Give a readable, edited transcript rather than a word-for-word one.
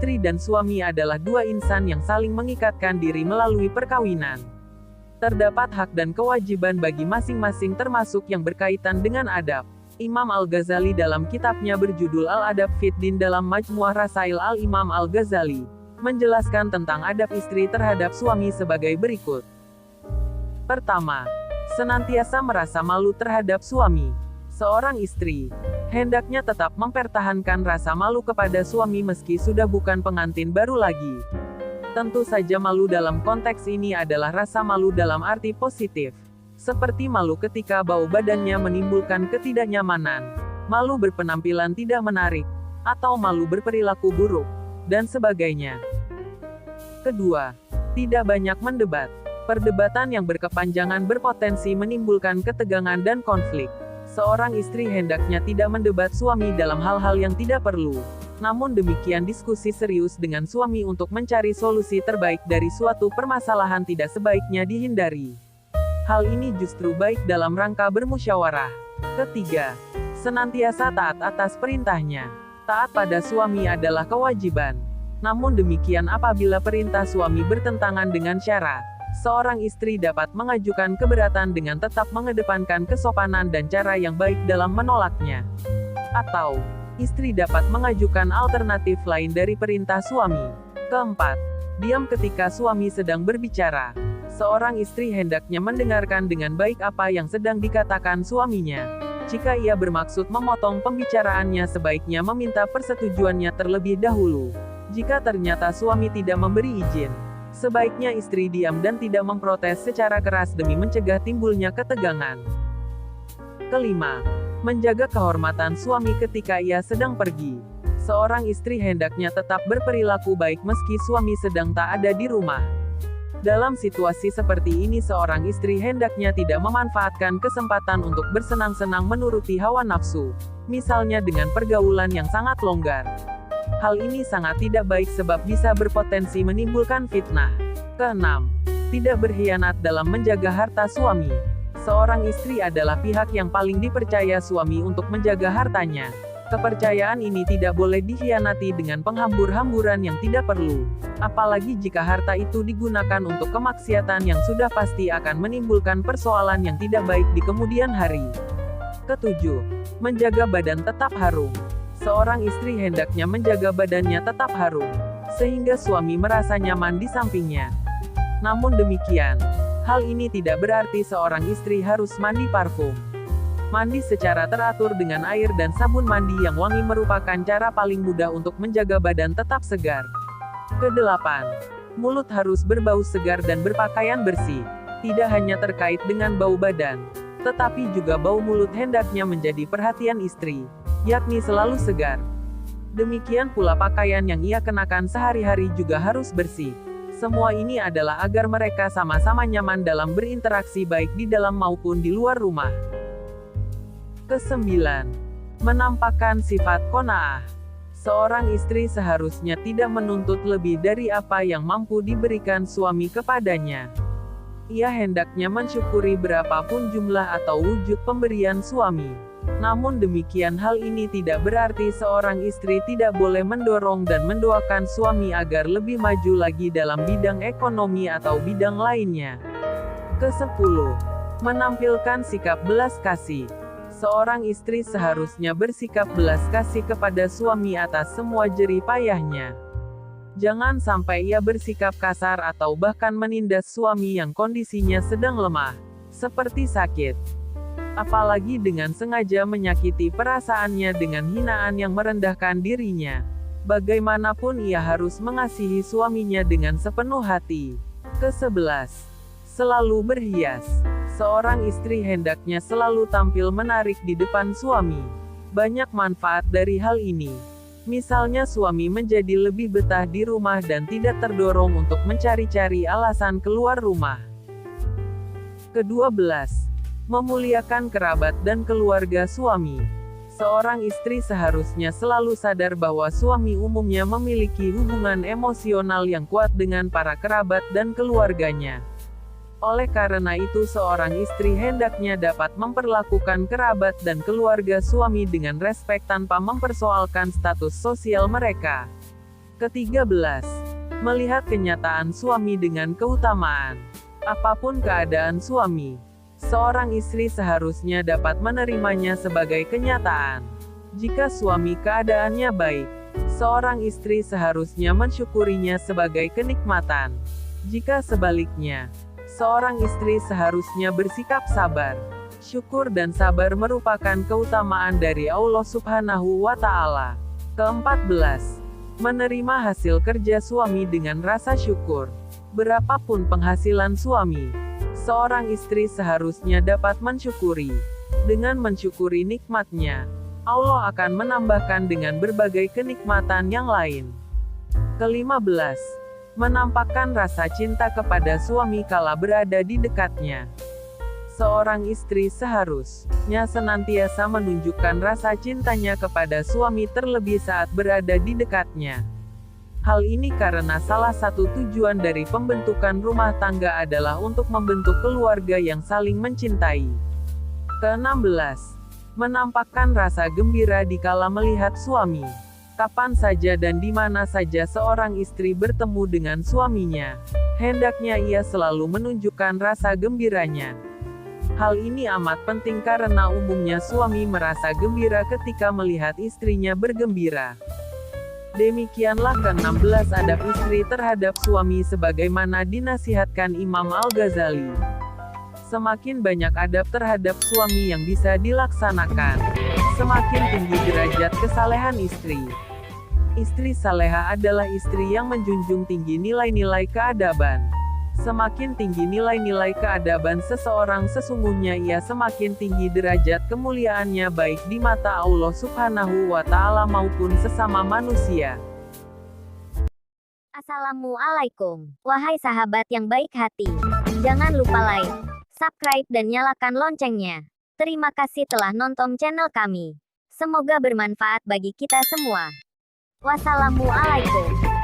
istri dan suami adalah dua insan yang saling mengikatkan diri melalui perkawinan. Terdapat hak dan kewajiban bagi masing-masing termasuk yang berkaitan dengan adab. Imam Al-Ghazali dalam kitabnya berjudul Al-Adab Fid Din dalam Majmu'ah Rasail Al-Imam Al-Ghazali menjelaskan tentang adab istri terhadap suami sebagai berikut. Pertama, senantiasa merasa malu terhadap suami. Seorang istri hendaknya tetap mempertahankan rasa malu kepada suami meski sudah bukan pengantin baru lagi. Tentu saja malu dalam konteks ini adalah rasa malu dalam arti positif. Seperti malu ketika bau badannya menimbulkan ketidaknyamanan, malu berpenampilan tidak menarik, atau malu berperilaku buruk, dan sebagainya. Kedua, tidak banyak mendebat. Perdebatan yang berkepanjangan berpotensi menimbulkan ketegangan dan konflik. Seorang istri hendaknya tidak mendebat suami dalam hal-hal yang tidak perlu. Namun demikian diskusi serius dengan suami untuk mencari solusi terbaik dari suatu permasalahan tidak sebaiknya dihindari. Hal ini justru baik dalam rangka bermusyawarah. Ketiga, senantiasa taat atas perintahnya. Taat pada suami adalah kewajiban. Namun demikian apabila perintah suami bertentangan dengan syara, seorang istri dapat mengajukan keberatan dengan tetap mengedepankan kesopanan dan cara yang baik dalam menolaknya. Atau, istri dapat mengajukan alternatif lain dari perintah suami. Keempat, diam ketika suami sedang berbicara. Seorang istri hendaknya mendengarkan dengan baik apa yang sedang dikatakan suaminya. Jika ia bermaksud memotong pembicaraannya, sebaiknya meminta persetujuannya terlebih dahulu. Jika ternyata suami tidak memberi izin, sebaiknya istri diam dan tidak memprotes secara keras demi mencegah timbulnya ketegangan. Kelima, menjaga kehormatan suami ketika ia sedang pergi. Seorang istri hendaknya tetap berperilaku baik meski suami sedang tak ada di rumah. Dalam situasi seperti ini seorang istri hendaknya tidak memanfaatkan kesempatan untuk bersenang-senang menuruti hawa nafsu, misalnya dengan pergaulan yang sangat longgar. Hal ini sangat tidak baik sebab bisa berpotensi menimbulkan fitnah. Keenam, tidak berkhianat dalam menjaga harta suami. Seorang istri adalah pihak yang paling dipercaya suami untuk menjaga hartanya. Kepercayaan ini tidak boleh dikhianati dengan penghambur-hamburan yang tidak perlu. Apalagi jika harta itu digunakan untuk kemaksiatan yang sudah pasti akan menimbulkan persoalan yang tidak baik di kemudian hari. Ketujuh, menjaga badan tetap harum. Seorang istri hendaknya menjaga badannya tetap harum, sehingga suami merasa nyaman di sampingnya. Namun demikian, hal ini tidak berarti seorang istri harus mandi parfum. Mandi secara teratur dengan air dan sabun mandi yang wangi merupakan cara paling mudah untuk menjaga badan tetap segar. Kedelapan, mulut harus berbau segar dan berpakaian bersih. Tidak hanya terkait dengan bau badan, tetapi juga bau mulut hendaknya menjadi perhatian istri, yakni selalu segar. Demikian pula pakaian yang ia kenakan sehari-hari juga harus bersih. Semua ini adalah agar mereka sama-sama nyaman dalam berinteraksi baik di dalam maupun di luar rumah. Kesembilan, menampakkan sifat qanaah. Seorang istri seharusnya tidak menuntut lebih dari apa yang mampu diberikan suami kepadanya. Ia hendaknya mensyukuri berapapun jumlah atau wujud pemberian suami. Namun demikian hal ini tidak berarti seorang istri tidak boleh mendorong dan mendoakan suami agar lebih maju lagi dalam bidang ekonomi atau bidang lainnya. Kesepuluh, menampilkan sikap belas kasih. Seorang istri seharusnya bersikap belas kasih kepada suami atas semua jerih payahnya. Jangan sampai ia bersikap kasar atau bahkan menindas suami yang kondisinya sedang lemah, seperti sakit. Apalagi dengan sengaja menyakiti perasaannya dengan hinaan yang merendahkan dirinya. Bagaimanapun ia harus mengasihi suaminya dengan sepenuh hati. Kesebelas, selalu berhias. Seorang istri hendaknya selalu tampil menarik di depan suami. Banyak manfaat dari hal ini. Misalnya suami menjadi lebih betah di rumah dan tidak terdorong untuk mencari-cari alasan keluar rumah. Kedua belas, memuliakan kerabat dan keluarga suami. Seorang istri seharusnya selalu sadar bahwa suami umumnya memiliki hubungan emosional yang kuat dengan para kerabat dan keluarganya. Oleh karena itu seorang istri hendaknya dapat memperlakukan kerabat dan keluarga suami dengan respek tanpa mempersoalkan status sosial mereka. Ke-13. Melihat kenyataan suami dengan keutamaan. Apapun keadaan suami, seorang istri seharusnya dapat menerimanya sebagai kenyataan. Jika suami keadaannya baik, seorang istri seharusnya mensyukurinya sebagai kenikmatan. Jika sebaliknya, seorang istri seharusnya bersikap sabar. Syukur dan sabar merupakan keutamaan dari Allah Subhanahu wa Ta'ala. Ke-14. Menerima hasil kerja suami dengan rasa syukur. Berapapun penghasilan suami, seorang istri seharusnya dapat mensyukuri. Dengan mensyukuri nikmatnya, Allah akan menambahkan dengan berbagai kenikmatan yang lain. Ke-15. Menampakkan rasa cinta kepada suami kala berada di dekatnya. Seorang istri seharusnya senantiasa menunjukkan rasa cintanya kepada suami terlebih saat berada di dekatnya. Hal ini karena salah satu tujuan dari pembentukan rumah tangga adalah untuk membentuk keluarga yang saling mencintai. Ke-16. Menampakkan rasa gembira dikala melihat suami. Kapan saja dan di mana saja seorang istri bertemu dengan suaminya, hendaknya ia selalu menunjukkan rasa gembiranya. Hal ini amat penting karena umumnya suami merasa gembira ketika melihat istrinya bergembira. Demikianlah ke-16 adab istri terhadap suami sebagaimana dinasihatkan Imam Al-Ghazali. Semakin banyak adab terhadap suami yang bisa dilaksanakan, semakin tinggi derajat kesalehan istri. Istri saleha adalah istri yang menjunjung tinggi nilai-nilai keadaban. Semakin tinggi nilai-nilai keadaban seseorang, sesungguhnya ia semakin tinggi derajat kemuliaannya baik di mata Allah Subhanahu wa Ta'ala maupun sesama manusia. Assalamualaikum, wahai sahabat yang baik hati. Jangan lupa like, subscribe dan nyalakan loncengnya. Terima kasih telah nonton channel kami. Semoga bermanfaat bagi kita semua. Wassalamualaikum.